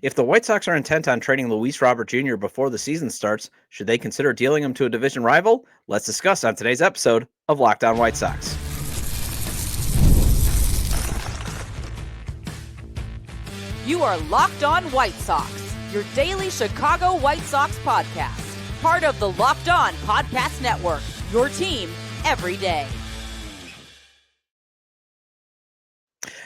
If the White Sox are intent on trading Luis Robert Jr. before the season starts, should they consider dealing him to a division rival? Let's discuss on today's episode of Locked On White Sox. You are Locked On White Sox, your daily Chicago White Sox podcast. Part of the Locked On Podcast Network, your team every day.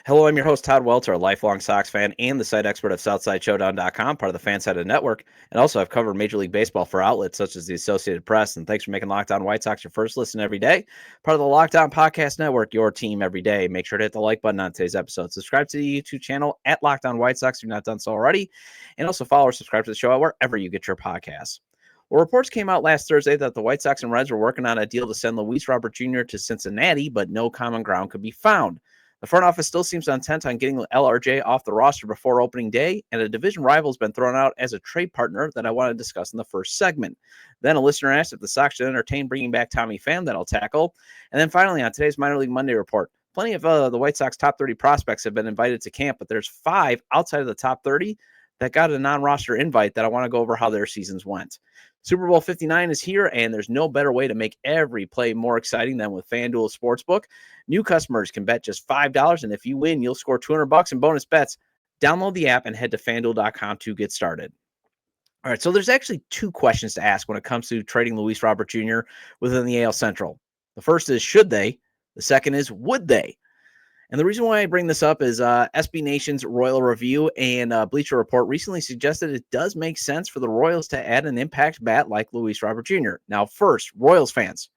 Hello, I'm your host, Todd Welter, a lifelong Sox fan and the site expert of SouthsideShowdown.com, part of the FanSided Network. And also, I've covered Major League Baseball for outlets such as the Associated Press. And thanks for making Locked On White Sox your first listen every day. Part of the Locked On Podcast Network, your team every day. Make sure to hit the like button on today's episode. Subscribe to the YouTube channel at Locked On White Sox if you've not done so already. And also follow or subscribe to the show wherever you get your podcasts. Well, reports came out last Thursday that the White Sox and Reds were working on a deal to send Luis Robert Jr. to Cincinnati, but no common ground could be found. The front office still seems intent on getting LRJ off the roster before opening day, and a division rival has been thrown out as a trade partner that I want to discuss in the first segment. Then a listener asked if the Sox should entertain bringing back Tommy Pham, that I'll tackle. And then finally, on today's Minor League Monday report, plenty of the White Sox top 30 prospects have been invited to camp, but there's 5 outside of the top 30 that got a non-roster invite that I want to go over how their seasons went. Super Bowl 59 is here, and there's no better way to make every play more exciting than with FanDuel Sportsbook. New customers can bet just $5, and if you win, you'll score $200 in bonus bets. Download the app and head to FanDuel.com to get started. All right, so there's actually 2 questions to ask when it comes to trading Luis Robert Jr. within the AL Central. The first is, should they? The second is, would they? And the reason why I bring this up is SB Nation's Royal Review and Bleacher Report recently suggested it does make sense for the Royals to add an impact bat like Luis Robert Jr. Now, first, Royals fans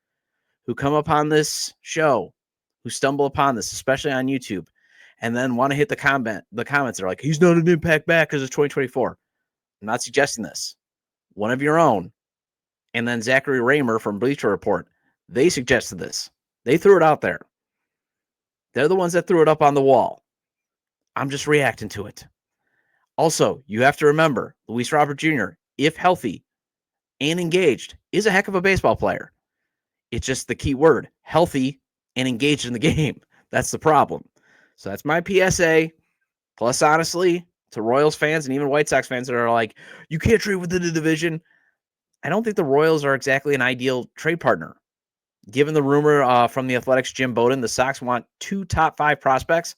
who come upon this show, who stumble upon this, especially on YouTube, and then want to hit the comments that are like, he's not an impact bat because it's 2024. I'm not suggesting this. One of your own, and then Zachary Raymer from Bleacher Report, they suggested this. They threw it out there. They're the ones that threw it up on the wall. I'm just reacting to it. Also, you have to remember, Luis Robert Jr., if healthy and engaged, is a heck of a baseball player. It's just the key word, healthy and engaged in the game. That's the problem. So that's my PSA. Plus, honestly, to Royals fans and even White Sox fans that are like, you can't trade within the division. I don't think the Royals are exactly an ideal trade partner. Given the rumor from the Athletics' Jim Bowden, the Sox want 2 top 5 prospects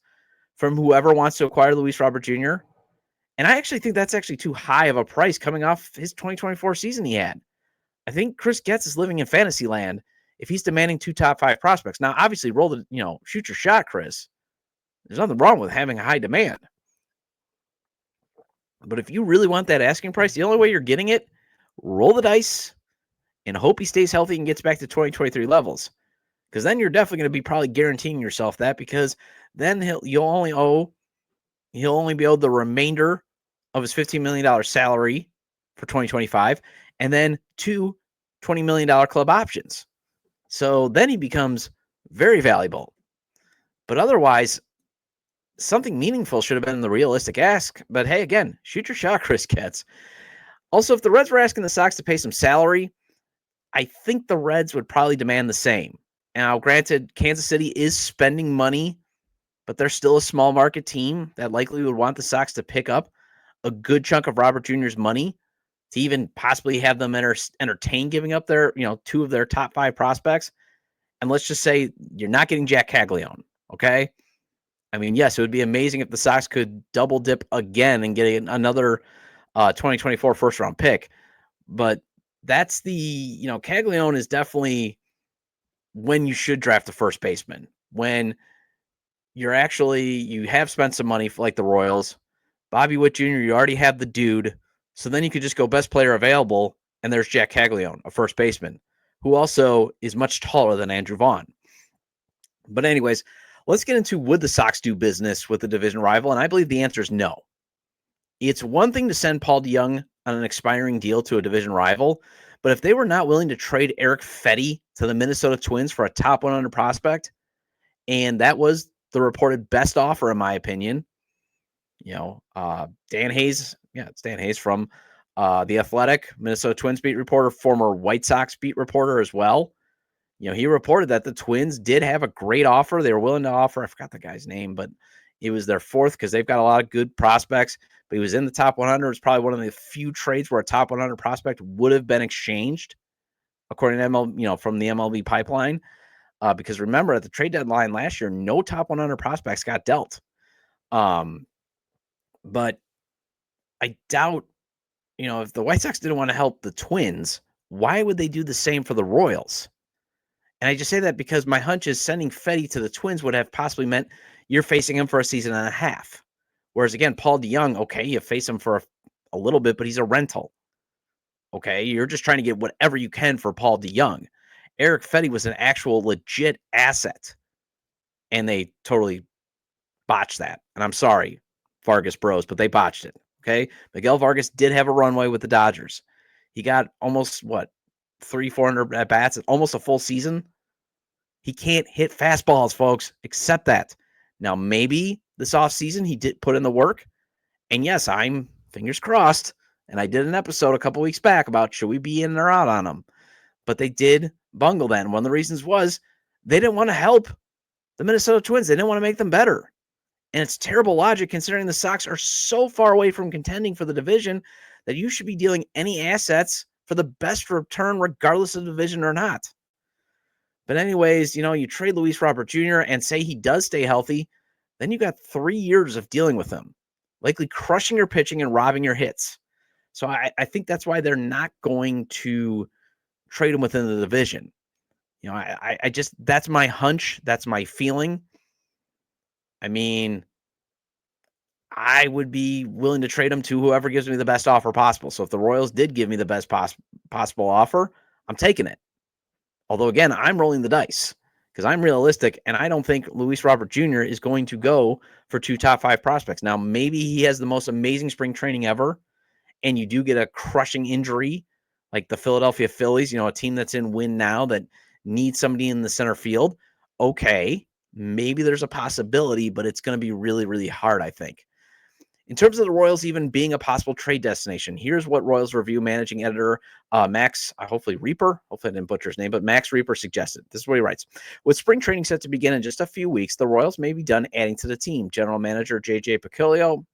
from whoever wants to acquire Luis Robert Jr. And I actually think that's actually too high of a price coming off his 2024 season he had. I think Chris Getz is living in fantasy land if he's demanding 2 top 5 prospects. Now, obviously, shoot your shot, Chris. There's nothing wrong with having a high demand. But if you really want that asking price, the only way you're getting it, roll the dice and hope he stays healthy and gets back to 2023 levels. Because then you're definitely going to be probably guaranteeing yourself that, because then he'll only be owed the remainder of his $15 million salary for 2025, and then 2 $20 million club options. So then he becomes very valuable. But otherwise, something meaningful should have been the realistic ask. But hey, again, shoot your shot, Chris Getz. Also, if the Reds were asking the Sox to pay some salary, I think the Reds would probably demand the same. Now, granted, Kansas City is spending money, but they're still a small market team that likely would want the Sox to pick up a good chunk of Robert Jr.'s money to even possibly have them entertain giving up their, 2 of their top 5 prospects. And let's just say you're not getting Jack Caglione, okay? I mean, yes, it would be amazing if the Sox could double dip again and get another 2024 first-round pick. But that's Caglione is definitely when you should draft a first baseman. When you have spent some money like the Royals. Bobby Witt Jr., you already have the dude. So then you could just go best player available, and there's Jack Caglione, a first baseman, who also is much taller than Andrew Vaughn. But anyways, let's get into, would the Sox do business with the division rival? And I believe the answer is no. It's one thing to send Paul DeJong on an expiring deal to a division rival, but if they were not willing to trade Erick Fedde to the Minnesota Twins for a top 100 prospect, and that was the reported best offer, in my opinion, Dan Hayes, it's Dan Hayes from The Athletic, Minnesota Twins beat reporter, former White Sox beat reporter as well. He reported that the Twins did have a great offer. They were willing to offer, I forgot the guy's name, but It was their fourth because they've got a lot of good prospects, but he was in the top 100. It's probably one of the few trades where a top 100 prospect would have been exchanged, according to MLB, from the MLB pipeline. Because remember, at the trade deadline last year, no top 100 prospects got dealt. But I doubt, if the White Sox didn't want to help the Twins, why would they do the same for the Royals? And I just say that because my hunch is sending Fedde to the Twins would have possibly meant you're facing him for a season and a half. Whereas, again, Paul DeJong, okay, you face him for a little bit, but he's a rental. Okay, you're just trying to get whatever you can for Paul DeJong. Erick Fedde was an actual legit asset, and they totally botched that. And I'm sorry, Vargas bros, but they botched it. Okay, Miguel Vargas did have a runway with the Dodgers. He got almost 400 at bats, almost a full season. He can't hit fastballs, folks. Accept that. Now, maybe this offseason he did put in the work. And yes, I'm fingers crossed. And I did an episode a couple weeks back about should we be in or out on him. But they did bungle that. And one of the reasons was they didn't want to help the Minnesota Twins. They didn't want to make them better. And it's terrible logic considering the Sox are so far away from contending for the division that you should be dealing any assets for the best return regardless of the division or not. But anyways, you trade Luis Robert Jr. and say he does stay healthy, then you got 3 years of dealing with him, likely crushing your pitching and robbing your hits. So I think that's why they're not going to trade him within the division. I just, that's my hunch. That's my feeling. I mean, I would be willing to trade him to whoever gives me the best offer possible. So if the Royals did give me the best possible offer, I'm taking it. Although, again, I'm rolling the dice because I'm realistic, and I don't think Luis Robert Jr. is going to go for 2 top 5 prospects. Now, maybe he has the most amazing spring training ever, and you do get a crushing injury like the Philadelphia Phillies, a team that's in win now that needs somebody in the center field. Okay, maybe there's a possibility, but it's going to be really, really hard, I think. In terms of the Royals even being a possible trade destination, here's what Royals Review managing editor Max, hopefully Reaper, hopefully I didn't butcher his name, but Max Reaper suggested. This is what he writes. With spring training set to begin in just a few weeks, the Royals may be done adding to the team. General manager J.J. Pacalio,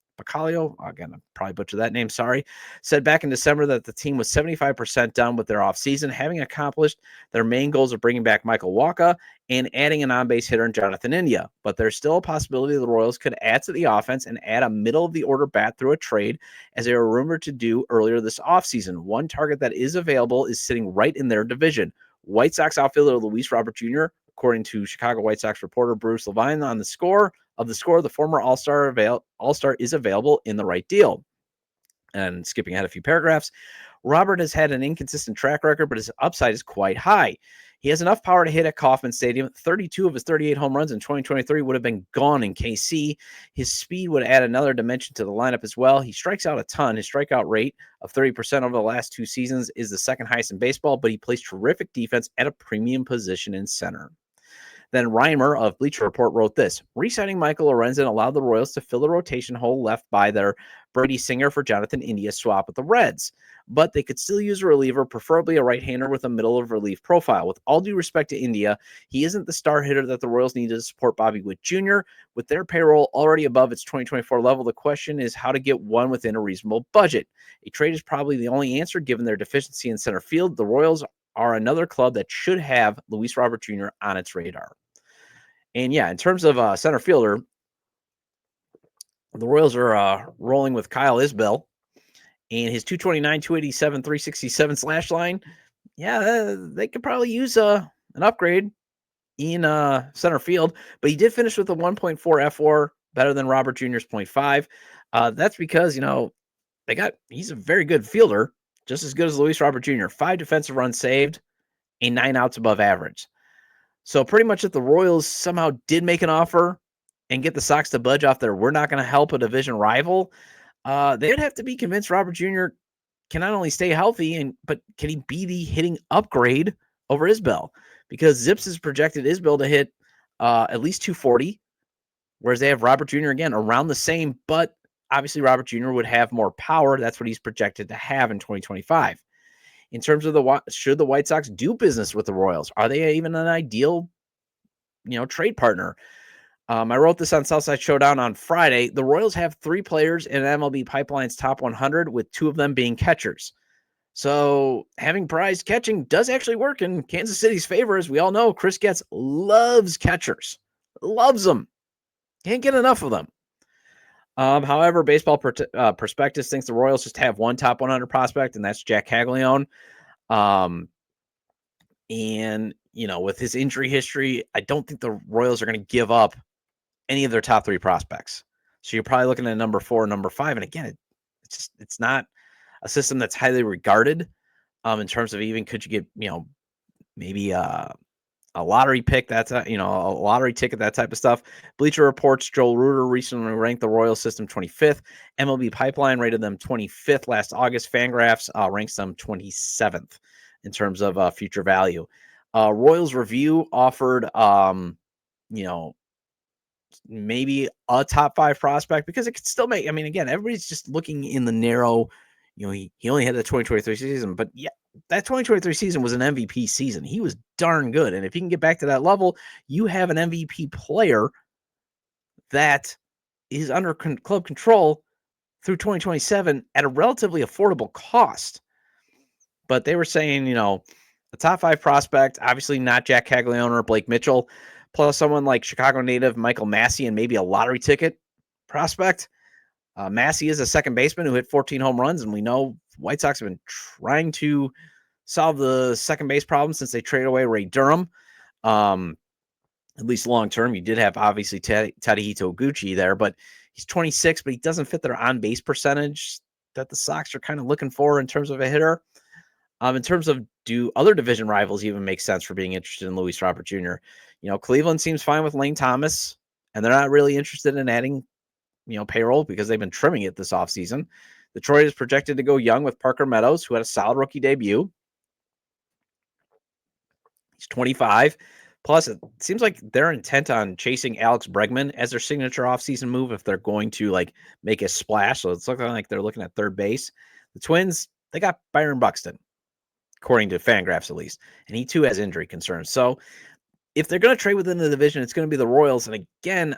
again, I probably butchered that name, sorry, said back in December that the team was 75% done with their offseason, having accomplished their main goals of bringing back Michael Wacha and adding an on-base hitter in Jonathan India. But there's still a possibility the Royals could add to the offense and add a middle-of-the-order bat through a trade, as they were rumored to do earlier this offseason. One target that is available is sitting right in their division. White Sox outfielder Luis Robert Jr., according to Chicago White Sox reporter Bruce Levine, on the score, the former All-Star is available in the right deal. And skipping ahead a few paragraphs, Robert has had an inconsistent track record, but his upside is quite high. He has enough power to hit at Kauffman Stadium. 32 of his 38 home runs in 2023 would have been gone in KC. His speed would add another dimension to the lineup as well. He strikes out a ton. His strikeout rate of 30% over the last 2 seasons is the second highest in baseball, but he plays terrific defense at a premium position in center. Then Reimer of Bleacher Report wrote this: re-signing Michael Lorenzen allowed the Royals to fill the rotation hole left by their Brady Singer for Jonathan India swap with the Reds. But they could still use a reliever, preferably a right-hander with a middle-of-relief profile. With all due respect to India, he isn't the star hitter that the Royals need to support Bobby Witt Jr. With their payroll already above its 2024 level, the question is how to get one within a reasonable budget. A trade is probably the only answer given their deficiency in center field. The Royals are another club that should have Luis Robert Jr. on its radar. And yeah, in terms of center fielder, the Royals are rolling with Kyle Isbell and his 229, 287, 367 slash line. Yeah, they could probably use an upgrade in center field, but he did finish with a 1.4 F4, better than Robert Jr.'s 0.5. That's because, he's a very good fielder, just as good as Luis Robert Jr. 5 defensive runs saved and 9 outs above average. So pretty much if the Royals somehow did make an offer and get the Sox to budge off their we're not going to help a division rival, they'd have to be convinced Robert Jr. can not only stay healthy, but can he be the hitting upgrade over Isbell? Because Zips has projected Isbell to hit at least 240, whereas they have Robert Jr. again around the same, but obviously Robert Jr. would have more power. That's what he's projected to have in 2025. In terms of should the White Sox do business with the Royals? Are they even an ideal, trade partner? I wrote this on Southside Showdown on Friday. The Royals have 3 players in MLB Pipeline's top 100, with 2 of them being catchers. So having Prize catching does actually work in Kansas City's favor. As we all know, Chris Getz loves catchers, loves them. Can't get enough of them. However, Baseball Prospectus thinks the Royals just have one top 100 prospect, and that's Jack Caglione. And, with his injury history, I don't think the Royals are going to give up any of their top 3 prospects. So you're probably looking at number 4, number 5. And again, it's not a system that's highly regarded in terms of even could you get, maybe a lottery pick, that's a lottery ticket, that type of stuff. Bleacher Report's Joel Reuter recently ranked the Royals system 25th. MLB Pipeline rated them 25th last August. Fangraphs ranks them 27th in terms of future value. Royals Review offered, maybe a top 5 prospect, because it could still make, again, everybody's just looking in the narrow, he only had the 2023 season, but yeah, that 2023 season was an MVP season. He was darn good. And if he can get back to that level, you have an MVP player that is under club control through 2027 at a relatively affordable cost. But they were saying, the top 5 prospect, obviously not Jack Caglione or Blake Mitchell, plus someone like Chicago native Michael Massey and maybe a lottery ticket prospect. Massey is a second baseman who hit 14 home runs, and we know White Sox have been trying to solve the second base problem since they traded away Ray Durham. At least long term, you did have obviously Tadahito Gucci there, but he's 26, but he doesn't fit their on base percentage that the Sox are kind of looking for in terms of a hitter. In terms of, do other division rivals even make sense for being interested in Luis Robert Jr.? Cleveland seems fine with Lane Thomas, and they're not really interested in adding, payroll because they've been trimming it this offseason. Detroit is projected to go young with Parker Meadows, who had a solid rookie debut. He's 25. Plus, it seems like they're intent on chasing Alex Bregman as their signature offseason move if they're going to make a splash. So it's looking like they're looking at third base. The Twins, they got Byron Buxton, according to Fangraphs at least, and he too has injury concerns. So if they're going to trade within the division, it's going to be the Royals. And again,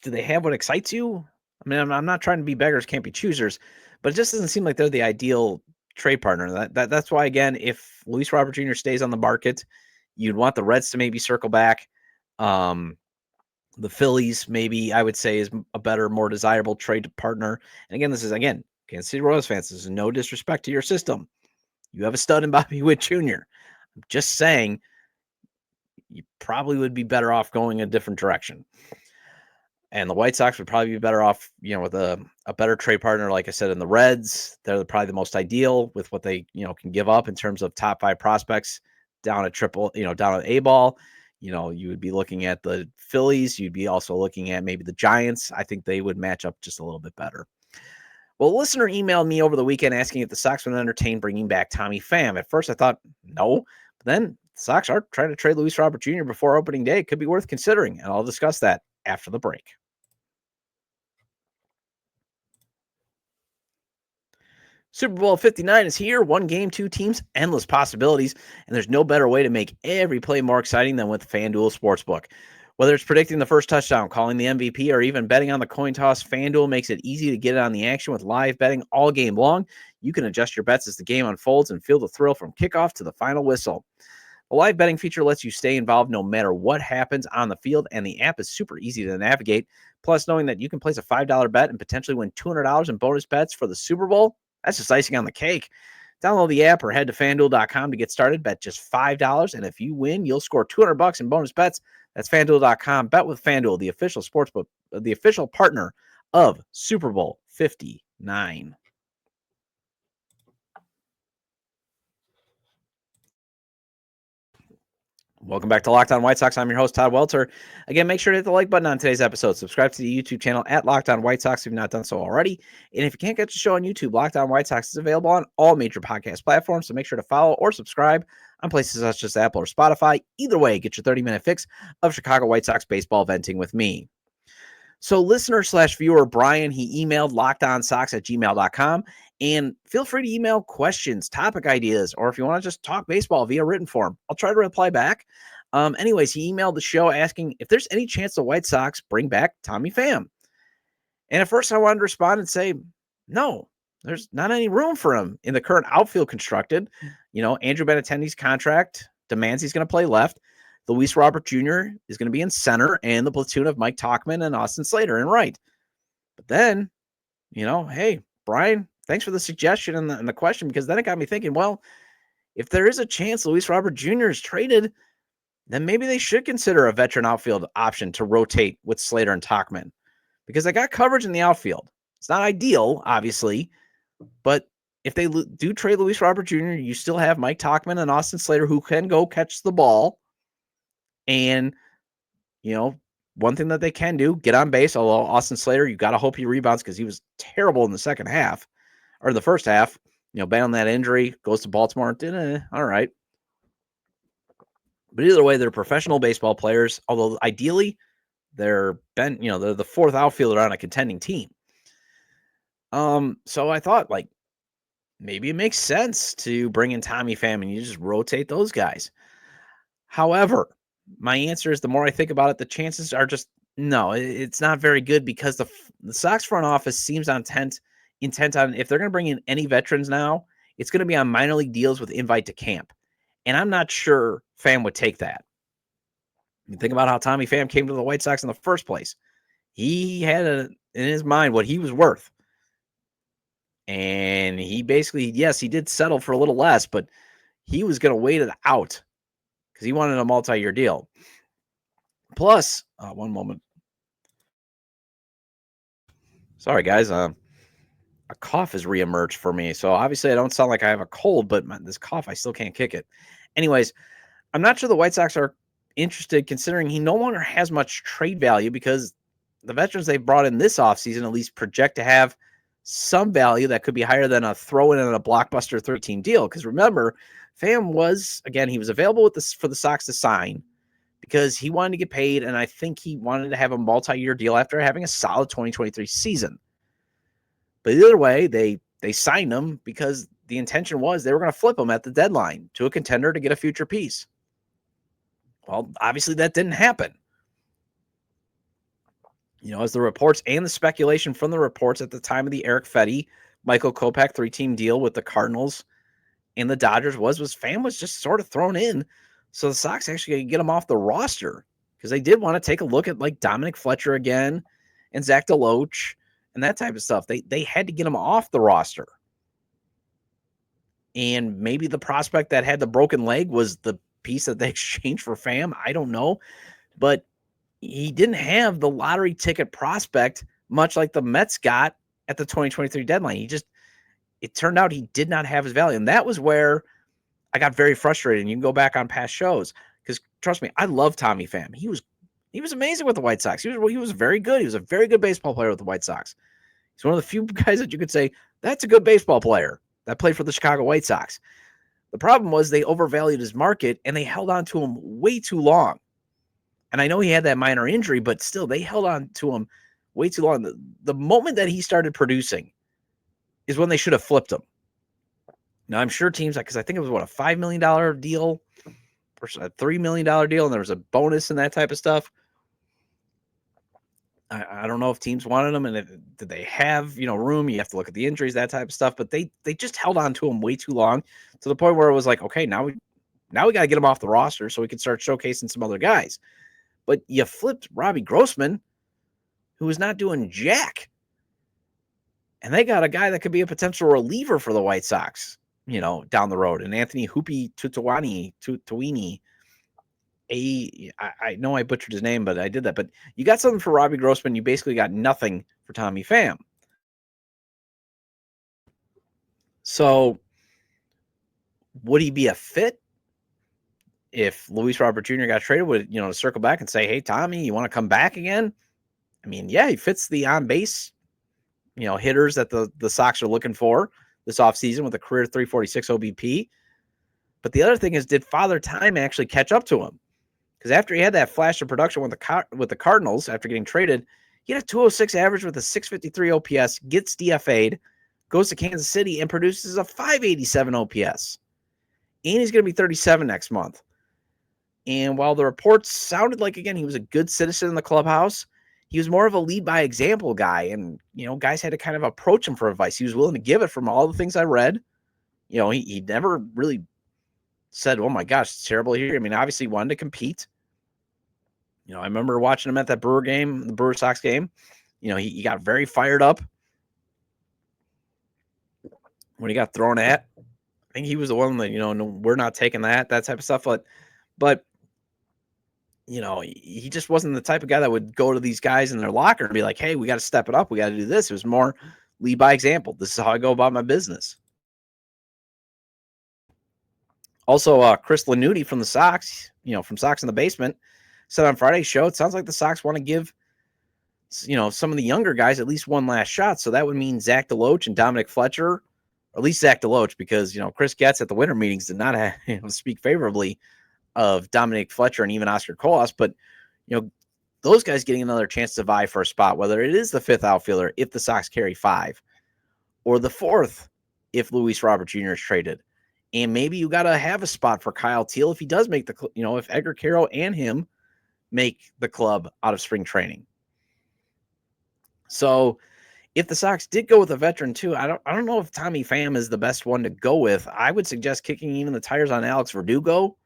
do they have what excites you? I'm not trying to be beggars can't be choosers, but it just doesn't seem like they're the ideal trade partner. That's why, again, if Luis Robert Jr. stays on the market, you'd want the Reds to maybe circle back. The Phillies, maybe, I would say, is a better, more desirable trade partner. And again, this is, Kansas City Royals fans, this is no disrespect to your system. You have a stud in Bobby Witt Jr. I'm just saying you probably would be better off going a different direction. And the White Sox would probably be better off, with a better trade partner, like I said, in the Reds. They're probably the most ideal with what they, can give up in terms of top 5 prospects down at down at A-ball. You would be looking at the Phillies. You'd be also looking at maybe the Giants. I think they would match up just a little bit better. Well, a listener emailed me over the weekend asking if the Sox would entertain bringing back Tommy Pham. At first, I thought no, but then the Sox are trying to trade Luis Robert Jr. before opening day. It could be worth considering, and I'll discuss that after the break. Super Bowl 59 is here. 1 game, 2 teams, endless possibilities, and there's no better way to make every play more exciting than with FanDuel Sportsbook. Whether it's predicting the first touchdown, calling the MVP, or even betting on the coin toss, FanDuel makes it easy to get on the action with live betting all game long. You can adjust your bets as the game unfolds and feel the thrill from kickoff to the final whistle. The live betting feature lets you stay involved no matter what happens on the field, and the app is super easy to navigate. Plus, knowing that you can place a $5 bet and potentially win $200 in bonus bets for the Super Bowl, that's just icing on the cake. Download the app or head to FanDuel.com to get started. Bet just $5, and if you win, you'll score $200 in bonus bets. That's FanDuel.com. Bet with FanDuel, the official sportsbook, the official partner of Super Bowl 59. Welcome back to Locked On White Sox. I'm your host, Todd Welter. Again, make sure to hit the like button on today's episode. Subscribe to the YouTube channel at Locked On White Sox if you've not done so already. And if you can't catch the show on YouTube, Locked On White Sox is available on all major podcast platforms, so make sure to follow or subscribe on places such as Apple or Spotify. Either way, get your 30-minute fix of Chicago White Sox baseball venting with me. So listener/viewer Brian, he emailed lockedonsox@gmail.com. And feel free to email questions, topic ideas, or if you want to just talk baseball via written form, I'll try to reply back. Anyways, he emailed the show asking if there's any chance the White Sox bring back Tommy Pham. And at first I wanted to respond and say, no, there's not any room for him in the current outfield constructed. Andrew Benintendi's contract demands he's going to play left. Luis Robert Jr. is going to be in center, and the platoon of Mike Tauchman and Austin Slater in right. But then, hey, Brian, thanks for the suggestion and the question, because then it got me thinking, well, if there is a chance Luis Robert Jr. is traded, then maybe they should consider a veteran outfield option to rotate with Slater and Tauchman, because they got coverage in the outfield. It's not ideal, obviously, but if they do trade Luis Robert Jr., you still have Mike Tauchman and Austin Slater who can go catch the ball. And, one thing that they can do, get on base, although Austin Slater, you got to hope he rebounds because he was terrible in the second half, or the first half, battling that injury, goes to Baltimore, all right. But either way, they're professional baseball players, although ideally they're the fourth outfielder on a contending team. So I thought, maybe it makes sense to bring in Tommy Pham and you just rotate those guys. However, my answer is, the more I think about it, the chances are just no. It's not very good, because the Sox front office seems intent on, if they're going to bring in any veterans now, it's going to be on minor league deals with invite to camp, and I'm not sure Pham would take that. You think about how Tommy Pham came to the White Sox in the first place. He had in his mind what he was worth, and he basically, yes, he did settle for a little less, but he was going to wait it out, because he wanted a multi-year deal. Plus, one moment. Sorry, guys. A cough has reemerged for me. So obviously I don't sound like I have a cold, but this cough, I still can't kick it. Anyways, I'm not sure the White Sox are interested, considering he no longer has much trade value, because the veterans they've brought in this offseason at least project to have some value that could be higher than a throw-in and a blockbuster 13 deal. Because remember, Pham was available for the Sox to sign because he wanted to get paid, and I think he wanted to have a multi-year deal after having a solid 2023 season. But either way, they signed him because the intention was they were going to flip him at the deadline to a contender to get a future piece. Well, obviously that didn't happen. As the reports and the speculation from the reports at the time of the Erick Fedde, Michael Kopech 3-team deal with the Cardinals and the Dodgers was Pham was just sort of thrown in, so the Sox actually get him off the roster, because they did want to take a look at Dominic Fletcher again and Zach DeLoach and that type of stuff. They had to get him off the roster. And maybe the prospect that had the broken leg was the piece that they exchanged for Pham. I don't know. But he didn't have the lottery ticket prospect, much like the Mets got at the 2023 deadline. It turned out he did not have his value. And that was where I got very frustrated. And you can go back on past shows, because trust me, I love Tommy Pham. He was amazing with the White Sox. He was very good. He was a very good baseball player with the White Sox. He's one of the few guys that you could say, that's a good baseball player that played for the Chicago White Sox. The problem was they overvalued his market, and they held on to him way too long. And I know he had that minor injury, but still, they held on to him way too long. The moment that he started producing is when they should have flipped him. Now, I'm sure teams, because I think it was, a $5 million deal or a $3 million deal, and there was a bonus and that type of stuff. I don't know if teams wanted him, and did they have, room? You have to look at the injuries, that type of stuff. But they just held on to him way too long, to the point where it was like, okay, now we got to get him off the roster so we can start showcasing some other guys. But you flipped Robbie Grossman, who was not doing jack. And they got a guy that could be a potential reliever for the White Sox, down the road. And Anthony Hoopy Tutuini. I know I butchered his name, but I did that. But you got something for Robbie Grossman. You basically got nothing for Tommy Pham. So would he be a fit if Luis Robert Jr. got traded? Would, to circle back and say, hey, Tommy, you want to come back again? I mean, yeah, he fits the on-base, hitters that the Sox are looking for this offseason with a career 346 OBP. But the other thing is, did Father Time actually catch up to him? Because after he had that flash of production with the Cardinals after getting traded, he had a 206 average with a 653 OPS, gets DFA'd, goes to Kansas City, and produces a 587 OPS. And he's going to be 37 next month. And while the reports sounded like, again, he was a good citizen in the clubhouse, he was more of a lead by example guy. And, guys had to kind of approach him for advice. He was willing to give it from all the things I read. He never really said, oh my gosh, it's terrible here. I mean, obviously he wanted to compete. I remember watching him at that Brewer game, the Brewer Sox game. He got very fired up when he got thrown at. I think he was the one that, no, we're not taking that type of stuff. But he just wasn't the type of guy that would go to these guys in their locker and be like, hey, we got to step it up. We got to do this. It was more lead by example. This is how I go about my business. Also, Chris Lanuti from the Sox, from Sox in the Basement, said on Friday's show, it sounds like the Sox want to give, some of the younger guys at least one last shot. So that would mean Zach DeLoach and Dominic Fletcher, or at least Zach DeLoach, because, Chris Getz at the winter meetings did not speak favorably of Dominic Fletcher and even Oscar Colas, but those guys getting another chance to vie for a spot, whether it is the fifth outfielder if the Sox carry 5, or the fourth if Luis Robert Jr. is traded, and maybe you got to have a spot for Kyle Teel if he does make the, if Edgar Carroll and him make the club out of spring training. So if the Sox did go with a veteran too, I don't know if Tommy Pham is the best one to go with. I would suggest kicking even the tires on Alex Verdugo,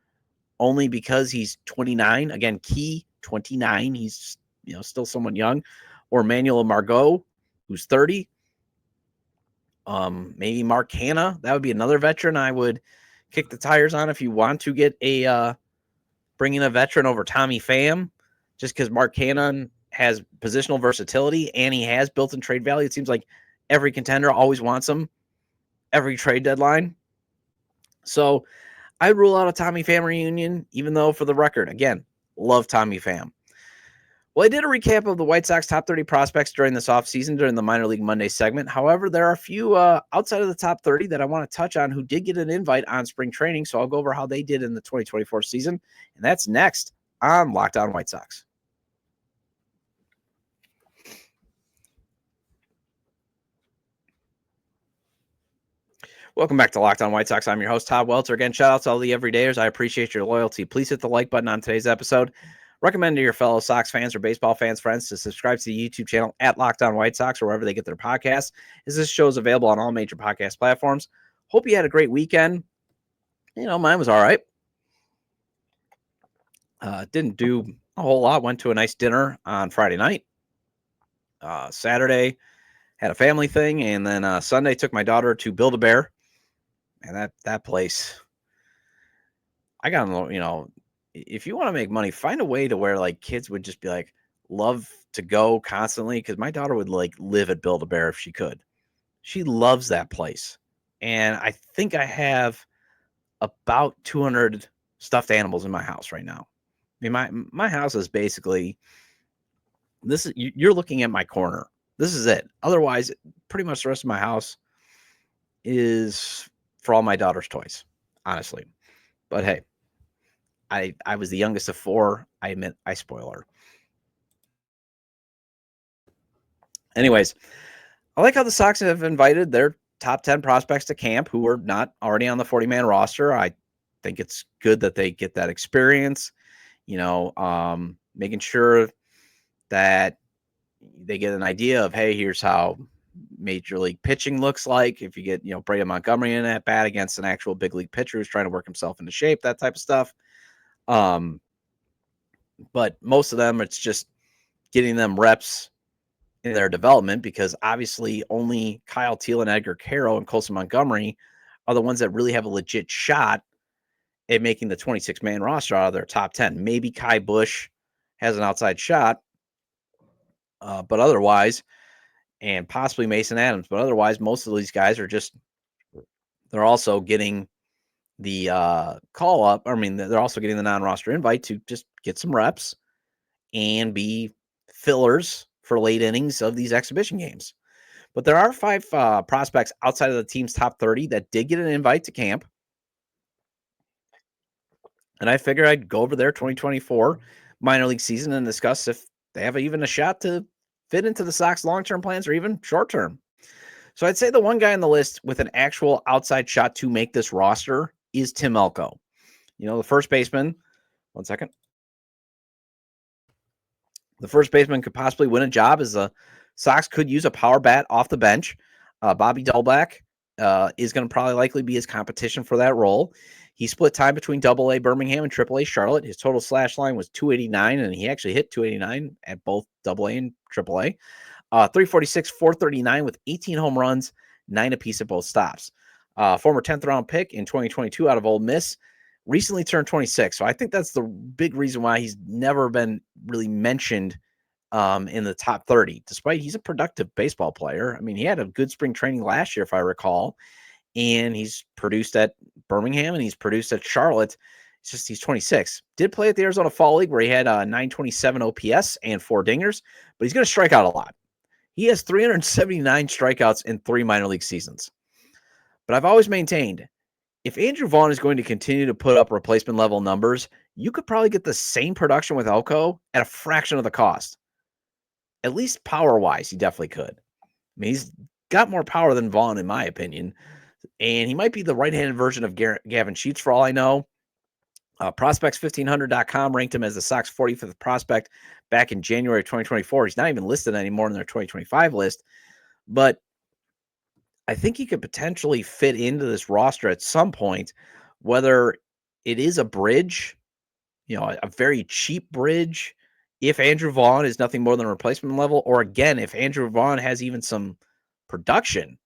only because he's 29. Again, key 29. He's, still somewhat young. Or Manuel Margot, who's 30. Maybe Mark Hanna. That would be another veteran I would kick the tires on if you want to get bring in a veteran over Tommy Pham, just because Mark Hanna has positional versatility and he has built-in trade value. It seems like every contender always wants him every trade deadline. So I rule out a Tommy Pham reunion, even though, for the record, again, love Tommy Pham. Well, I did a recap of the White Sox top 30 prospects during this offseason during the Minor League Monday segment. However, there are a few outside of the top 30 that I want to touch on who did get an invite on spring training, so I'll go over how they did in the 2024 season, and that's next on Locked On White Sox. Welcome back to Locked On White Sox. I'm your host, Todd Welter. Again, shout out to all the everydayers. I appreciate your loyalty. Please hit the like button on today's episode. Recommend to your fellow Sox fans or baseball fans, friends, to subscribe to the YouTube channel at Locked On White Sox or wherever they get their podcasts, as this show is available on all major podcast platforms. Hope you had a great weekend. Mine was all right. Didn't do a whole lot. Went to a nice dinner on Friday night. Saturday, had a family thing. And then Sunday, took my daughter to Build-A-Bear. And that place, I got, if you want to make money, find a way to where like kids would just be like, love to go constantly. Because my daughter would like live at Build-A-Bear if she could. She loves that place. And I think I have about 200 stuffed animals in my house right now. I mean, my house is basically, you're looking at my corner. This is it. Otherwise, pretty much the rest of my house is for all my daughter's toys, honestly. But hey, I was the youngest of 4. I admit I spoil her. Anyways, I like how the Sox have invited their top 10 prospects to camp who are not already on the 40-man roster. I think it's good that they get that experience, making sure that they get an idea of, hey, here's how major league pitching looks like. If you get, Brady Montgomery in at bat against an actual big league pitcher who's trying to work himself into shape, that type of stuff. But most of them, it's just getting them reps in their development, because obviously only Kyle Teel and Edgar Carroll and Colson Montgomery are the ones that really have a legit shot at making the 26-man roster out of their top 10. Maybe Kai Busch has an outside shot, but otherwise, and possibly Mason Adams, but otherwise, most of these guys are just, they're also getting the call up. I mean, they're also getting the non-roster invite to just get some reps and be fillers for late innings of these exhibition games. But there are 5 prospects outside of the team's top 30 that did get an invite to camp. And I figured I'd go over their 2024 minor league season and discuss if they have even a shot to fit into the Sox long-term plans or even short-term. So I'd say the one guy on the list with an actual outside shot to make this roster is Tim Elko. The first baseman 1 second. The first baseman could possibly win a job as the Sox could use a power bat off the bench. Bobby Dalbec is going to probably likely be his competition for that role. He split time between AA Birmingham and AAA Charlotte. His total slash line was 289, and he actually hit 289 at both AA and AAA. 346, 439 with 18 home runs, 9 apiece at both stops. Former 10th round pick in 2022 out of Ole Miss. Recently turned 26. So I think that's the big reason why he's never been really mentioned in the top 30, despite he's a productive baseball player. I mean, he had a good spring training last year, if I recall, and he's produced at Birmingham and he's produced at Charlotte. It's just he's 26. Did play at the Arizona Fall League where he had 927 OPS and 4 dingers, but he's going to strike out a lot. He has 379 strikeouts in 3 minor league seasons. But I've always maintained, if Andrew Vaughn is going to continue to put up replacement level numbers, you could probably get the same production with Elko at a fraction of the cost. At least power-wise, he definitely could. I mean, he's got more power than Vaughn, in my opinion. And he might be the right-handed version of Gavin Sheets, for all I know. Prospects1500.com ranked him as the Sox 45th prospect back in January of 2024. He's not even listed anymore in their 2025 list. But I think he could potentially fit into this roster at some point, whether it is a bridge, a very cheap bridge, if Andrew Vaughn is nothing more than a replacement level, or again, if Andrew Vaughn has even some production,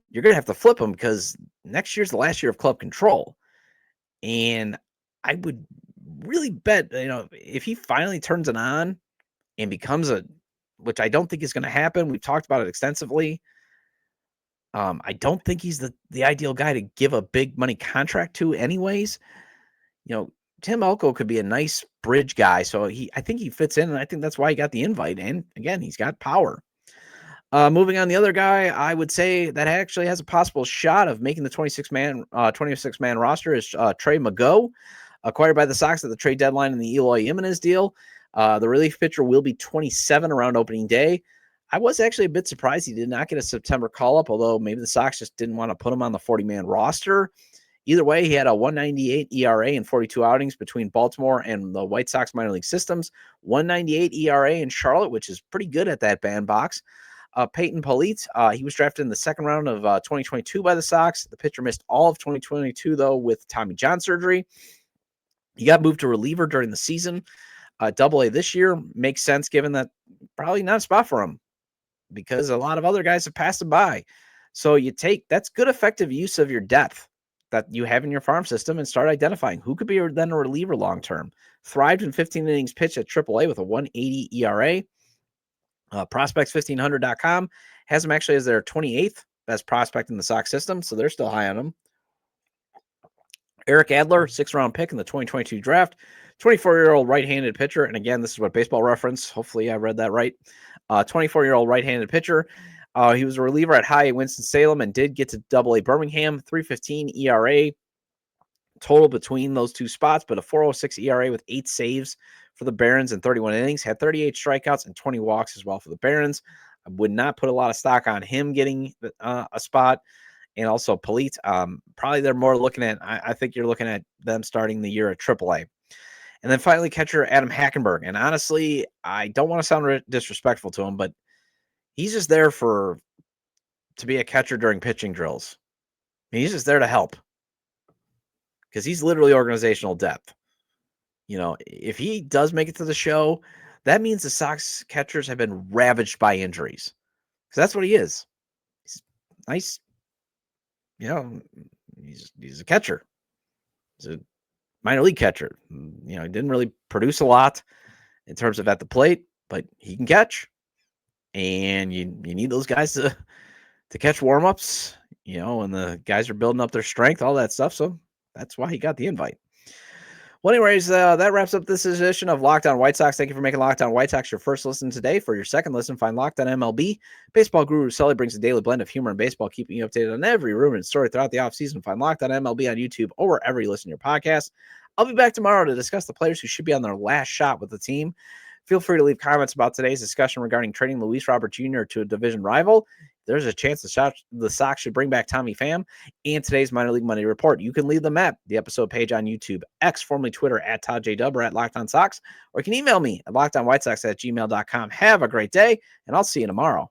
you're going to have to flip him because next year's the last year of club control. And I would really bet, if he finally turns it on and becomes which I don't think is going to happen. We've talked about it extensively. I don't think he's the ideal guy to give a big money contract to anyways. Tim Elko could be a nice bridge guy. So I think he fits in, and I think that's why he got the invite. And again, he's got power. Moving on, the other guy I would say that actually has a possible shot of making the 26-man roster is Trey Mago, acquired by the Sox at the trade deadline in the Eloy Jimenez deal. The relief pitcher will be 27 around opening day. I was actually a bit surprised he did not get a September call-up, although maybe the Sox just didn't want to put him on the 40-man roster. Either way, he had a 1.98 ERA in 42 outings between Baltimore and the White Sox minor league systems, 1.98 ERA in Charlotte, which is pretty good at that bandbox. Peyton Polite, he was drafted in the second round of 2022 by the Sox. The pitcher missed all of 2022, though, with Tommy John surgery. He got moved to reliever during the season. Double-A this year makes sense given that probably not a spot for him because a lot of other guys have passed him by. So that's good effective use of your depth that you have in your farm system and start identifying who could be then a reliever long-term. Thrived in 15 innings pitched at AAA with a 1.80 ERA. Prospects1500.com has him actually as their 28th best prospect in the Sox system, so they're still high on him. Eric Adler, 6th-round pick in the 2022 draft, 24-year-old right-handed pitcher, and again, this is what Baseball Reference, hopefully I read that right, 24-year-old right-handed pitcher. He was a reliever at High Winston-Salem and did get to AA Birmingham, 3.15 ERA total between those two spots, but a 4.06 ERA with 8 saves for the Barons in 31 innings, had 38 strikeouts and 20 walks as well for the Barons. I would not put a lot of stock on him getting a spot. And also Polite, probably they're more looking at, I think you're looking at them starting the year at AAA. And then finally, catcher Adam Hackenberg. And honestly, I don't want to sound disrespectful to him, but he's just there to be a catcher during pitching drills. I mean, he's just there to help because he's literally organizational depth. If he does make it to the show, that means the Sox catchers have been ravaged by injuries. Because that's what he is. He's nice. He's a catcher. He's a minor league catcher. He didn't really produce a lot in terms of at the plate, but he can catch. And you need those guys to catch warm-ups, and the guys are building up their strength, all that stuff. So that's why he got the invite. Well, anyways, that wraps up this edition of Locked On White Sox. Thank you for making Locked On White Sox your first listen today. For your second listen, find Locked On MLB. Baseball guru Sully brings a daily blend of humor and baseball, keeping you updated on every rumor and story throughout the offseason. Find Locked On MLB on YouTube or wherever you listen to your podcast. I'll be back tomorrow to discuss the players who should be on their last shot with the team. Feel free to leave comments about today's discussion regarding trading Luis Robert Jr. to a division rival. There's a chance the Sox should bring back Tommy Pham, and today's Minor League Monday report. You can leave them at the episode page on YouTube, X, formerly Twitter, at ToddJW or at Locked On Sox, or you can email me at LockedOnWhiteSox@gmail.com. Have a great day, and I'll see you tomorrow.